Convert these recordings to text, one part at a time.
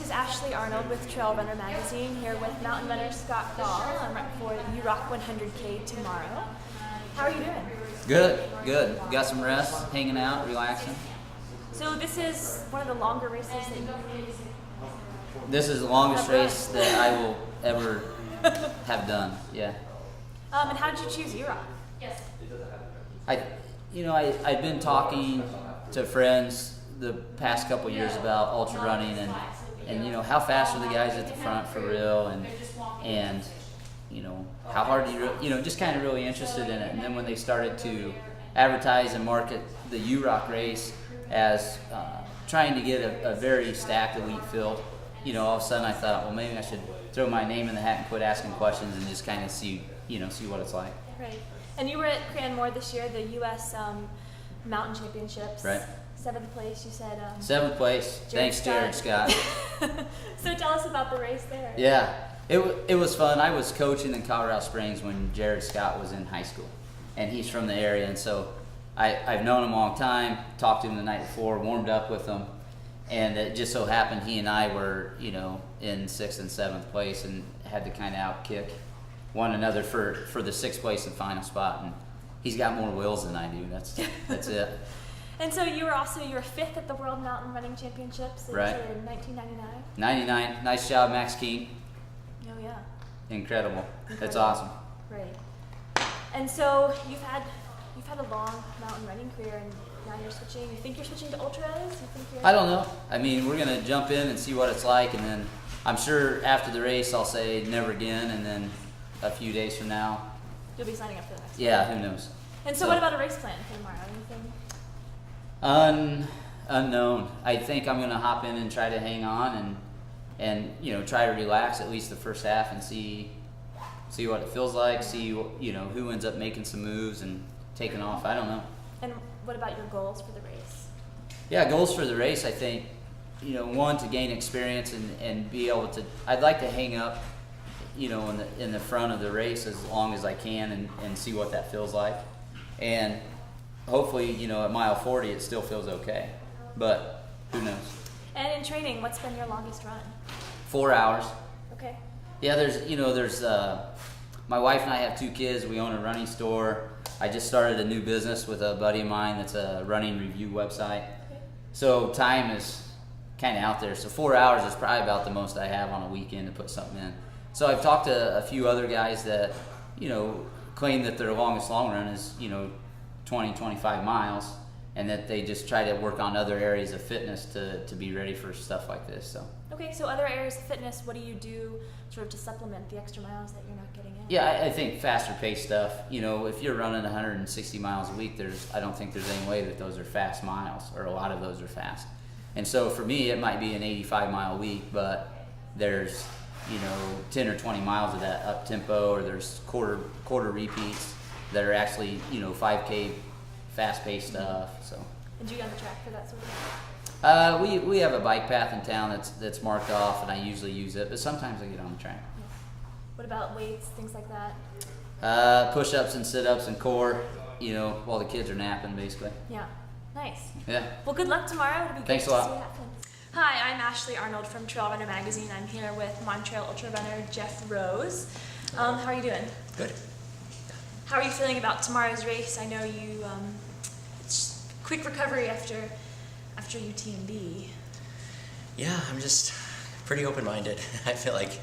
This is Ashley Arnold with Trail Runner Magazine here with mountain runner Scott Gall. I'm up for the UROC 100K tomorrow. How are you doing? Good. Got some rest, hanging out, relaxing. So this is one of the longer races that you This is the longest race that I will ever have done. Yeah. And how did you choose UROC? I've been talking to friends the past couple years about ultra running and how fast are the guys at the front for real and how hard do you just kind of really interested in it. And then when they started to advertise and market the UROC race as trying to get a very stacked elite field, all of a sudden I thought, well, maybe I should throw my name in the hat and quit asking questions and just kind of see what it's like. Right. And you were at Cranmore this year, the U.S. Mountain Championships. Right. 7th place, you said. 7th place. Thanks, Jared Scott. So tell us about the race there. Yeah, it was fun. I was coaching in Colorado Springs when Jared Scott was in high school, and he's from the area, and so I've known him a long time. Talked to him the night before, warmed up with him, and it just so happened he and I were in 6th and 7th place and had to kind of outkick one another for the 6th place and final spot. And he's got more wheels than I do. That's it. And so you were 5th at the World Mountain Running Championships in 1999? 99. Nice job, Max King. Oh, yeah. Incredible. That's awesome. Right. And so you've had a long mountain running career, and now you're switching. You think you're switching to ultras? I don't know. I mean, we're going to jump in and see what it's like, and then I'm sure after the race I'll say never again, and then a few days from now you'll be signing up for the next one. Yeah, who knows. And so what about a race plan for tomorrow? Anything? Unknown. I think I'm going to hop in and try to hang on and try to relax at least the first half and see what it feels like, see who ends up making some moves and taking off. I don't know. And what about your goals for the race? Yeah, goals for the race, I think, one, to gain experience and be able to, I'd like to hang up, in the front of the race as long as I can and see what that feels like. And hopefully, at mile 40 it still feels okay, but who knows. And in training, what's been your longest run? 4 hours. Okay. Yeah, there's my wife and I have 2 kids. We own a running store. I just started a new business with a buddy of mine that's a running review website. Okay. So time is kind of out there. So 4 hours is probably about the most I have on a weekend to put something in. So I've talked to a few other guys that, claim that their longest long run is, 20, 25 miles, and that they just try to work on other areas of fitness to be ready for stuff like this. So. Okay, so other areas of fitness, what do you do sort of to supplement the extra miles that you're not getting in? Yeah, I think faster paced stuff. If you're running 160 miles a week, I don't think there's any way that those are fast miles, or a lot of those are fast. And so for me, it might be an 85-mile week, but there's 10 or 20 miles of that up tempo, or there's quarter repeats that are actually 5K fast paced stuff. So. And do you get on the track for that sort of thing? We have a bike path in town that's marked off, and I usually use it, but sometimes I get on the track. Yeah. What about weights, things like that? Push-ups and sit-ups and core, while the kids are napping, basically. Yeah. Nice. Yeah. Well, good luck tomorrow. It'll be Thanks great a to lot. see what happens. Hi, I'm Ashley Arnold from Trail Runner Magazine. I'm here with Montreal ultra runner Jeff Rose. How are you doing? Good. How are you feeling about tomorrow's race? I know you quick recovery after UTMB. Yeah, I'm just pretty open-minded. I feel like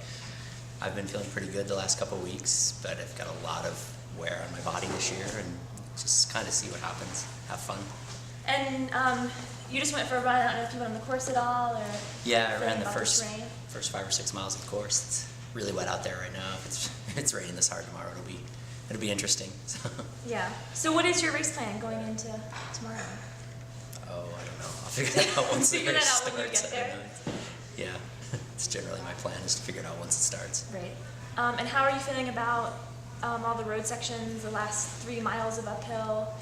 I've been feeling pretty good the last couple of weeks, but I've got a lot of wear on my body this year, and just kind of see what happens. Have fun. And you just went for a run. I don't know if you went on the course at all, or yeah, I ran the first 5 or 6 miles of the course. It's really wet out there right now. If it's raining this hard tomorrow, it'll be interesting. Yeah. So what is your race plan going into tomorrow? Oh, I don't know. I'll figure that out once the race starts. When you get there. Yeah, it's generally my plan is to figure it out once it starts. Right. And how are you feeling about all the road sections, the last 3 miles of uphill?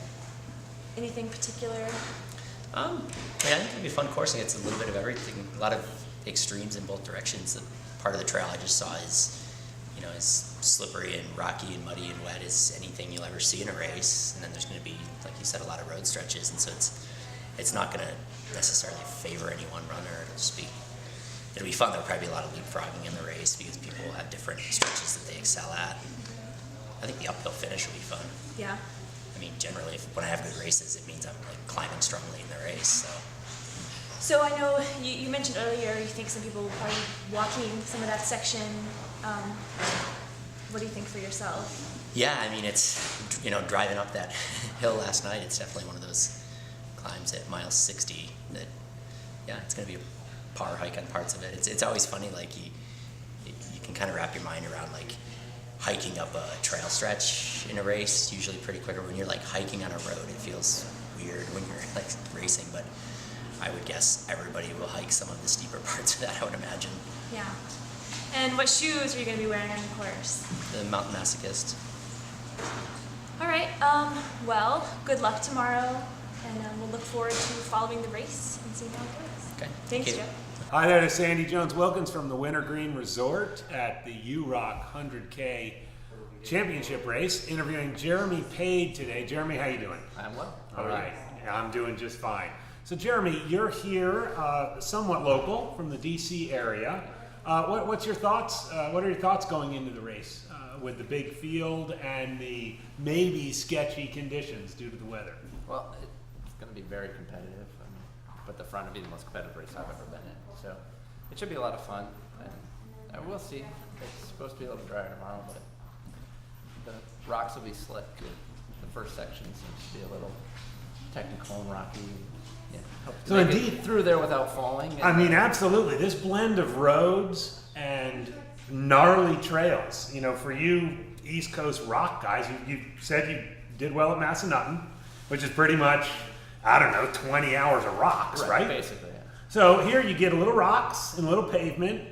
Anything particular? I think it'll be fun coursing. It's a little bit of everything. A lot of extremes in both directions. The part of the trail I just saw is, as slippery and rocky and muddy and wet as anything you'll ever see in a race. And then there's going to be, like you said, a lot of road stretches, and so it's not going to necessarily favor any one runner. It'll just be it'll be fun. There'll probably be a lot of leapfrogging in the race because people will have different stretches that they excel at. I think the uphill finish will be fun. Yeah. I mean, generally, when I have good races, it means I'm like climbing strongly in the race. So I know you mentioned earlier you think some people will probably be walking some of that section. What do you think for yourself? Yeah, I mean, it's, driving up that hill last night, it's definitely one of those climbs at mile 60 that, yeah, it's going to be a power hike on parts of it. It's always funny, like, you can kind of wrap your mind around, like, hiking up a trail stretch in a race, usually pretty quicker. When you're, like, hiking on a road, it feels weird when you're, like, racing, but I would guess everybody will hike some of the steeper parts of that, I would imagine. Yeah. And what shoes are you going to be wearing on the course? The Mountain Masochist. All right. Well, good luck tomorrow, and we'll look forward to following the race and seeing how it goes. Okay. Thanks, Thank you. Joe. Hi there, this is Sandy Jones-Wilkins from the Wintergreen Resort at the UROC 100K Championship race, interviewing Jeremy Pade today. Jeremy, how you doing? I'm well. All right, I'm doing just fine. So Jeremy, you're here, somewhat local, from the DC area. What's your thoughts? What are your thoughts going into the race with the big field and the maybe sketchy conditions due to the weather? Well, it's going to be very competitive. But the front will be the most competitive race I've ever been in. So it should be a lot of fun. And we'll see. It's supposed to be a little drier tomorrow, but the rocks will be slick. The first section seems to be a little technical and rocky. Yeah, hope to So make indeed, it through there without falling. I mean, absolutely. This blend of roads and gnarly trails. For you East Coast rock guys, you said you did well at Massanutten, which is pretty much, 20 hours of rocks, right? Basically, yeah. So here you get a little rocks and a little pavement,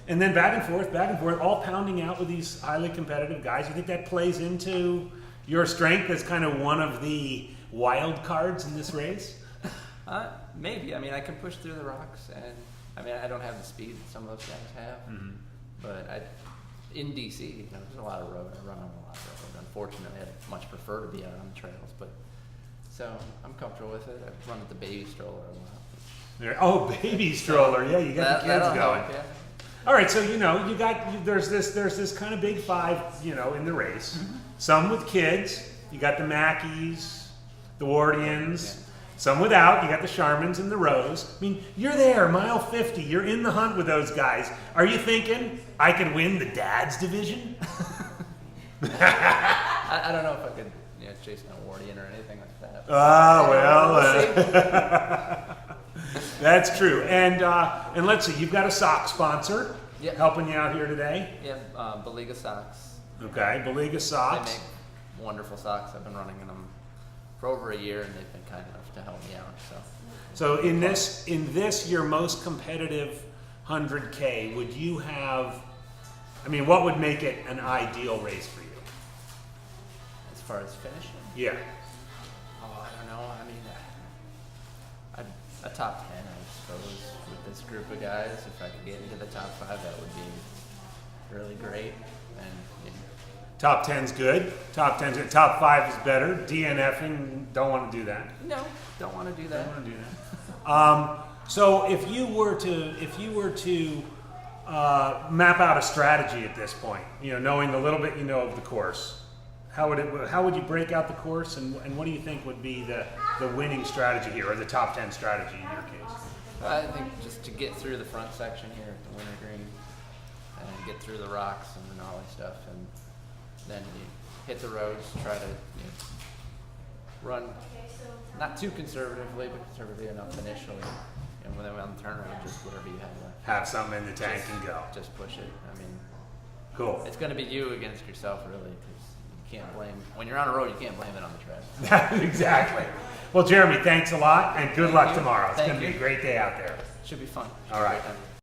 and then back and forth, all pounding out with these highly competitive guys. You think that plays into your strength as kind of one of the wild cards in this race? Maybe. I mean, I can push through the rocks, and I don't have the speed that some of those guys have. Mm-hmm. But in DC, there's a lot of road. I run on a lot of road. Unfortunately, I'd much prefer to be out on the trails, but so I'm comfortable with it. I run with the baby stroller a lot. Oh, baby stroller! Yeah, you got the kids that'll going. help, yeah. All right, so there's this kind of big five, in the race. Some with kids. You got the Mackeys, the Wardians. Some without. You got the Sharmans and the Rose. I mean, you're there, mile 50. You're in the hunt with those guys. Are you thinking I can win the dads division? I don't know if I could, chase an Wardian or anything like that. That's true. And let's see, you've got a sock sponsor helping you out here today. Yeah, Beliga socks. Okay, Beliga socks. They make wonderful socks. I've been running in them for over a year, and they've been kind enough to help me out. So in this your most competitive 100K, would you have? What would make it an ideal race for you? As far as finishing? Yeah. Oh, I don't know. A top 10, I suppose, with this group of guys. If I could get into the top 5, that would be really great. And Top 10's good. Top 10's good. Top 5 is better. DNFing, don't want to do that. no, don't want to do that. Don't want to do that. So if you were to map out a strategy at this point, knowing a little bit of the course, how would you break out the course, and what do you think would be the winning strategy here, or the top 10 strategy in your case? I think just to get through the front section here at the Wintergreen, and get through the rocks and the gnarly stuff, and then you hit the roads, try to run not too conservatively, but conservatively enough initially, and when on the turnaround, just whatever you have left. Have something in the tank and go. Just push it. Cool. It's going to be you against yourself, really, because you can't blame, when you're on a road, you can't blame it on the tread. Exactly. Well, Jeremy, thanks a lot, and good luck you. tomorrow. It's Thank going to be you. a great day out there. Should be fun. All right. Great time.